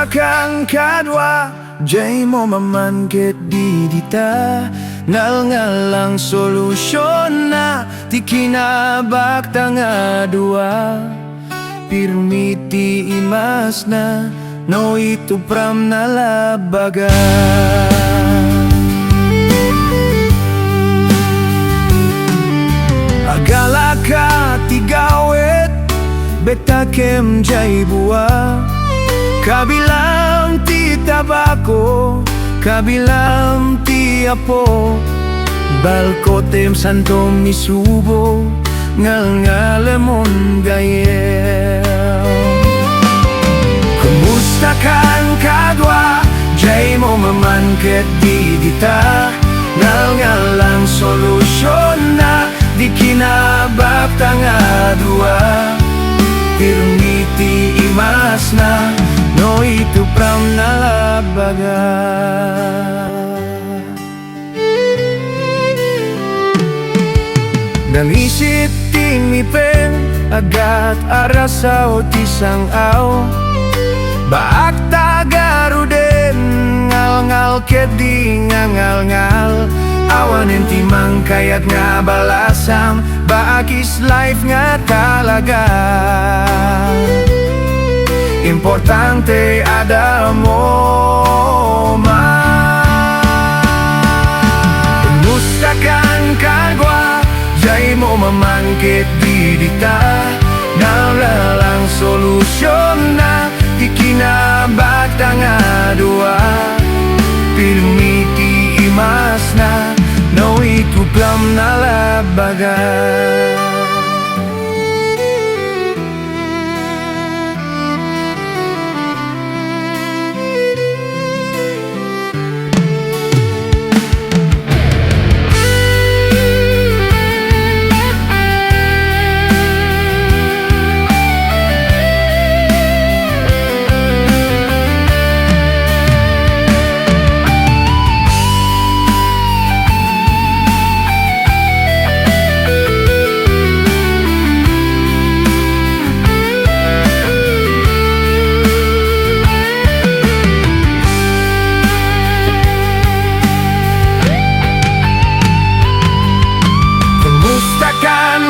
kang kadwa, jay mo maman ket di dita. Ngal lang solusyon na, ti kinabakta nga dua. Pirmiti imas na, no itu pram na labaga. Agala ka tigawet, betakem jay buwa. Kabilang ti tabako, kabilang ti apo. Balkotem santom ni subo, ngal-ngalemon gayel. Kumusta kan kadwa, jay mo maman ket di dita. Ngal-ngalang solusyon na, di kinabakta nga dua. Pirmiti imas na, no itu pram na labaga. Nalisit timipen, agat arasaw tisang aw. Baak tagaruden, ngal-ngal kedi ngal-ngal. Awanin timang kayat nga balasam, baak is life nga talaga. Importante ada mo Kumusta kang kagwa, jay mo mamangkit di dita. Nalalang solusyon na, di kinabakta nga dua. Pirmiti imas na, no itu plam na labaga.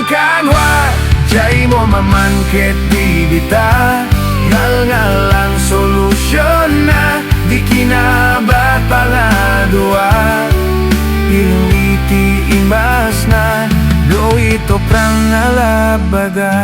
Kanwa, jay mo mamangkit di dita. Ngal-ngalang solusyon na, di kinabat pala dua. Pirmiti imas na, do ito prang nalabaga.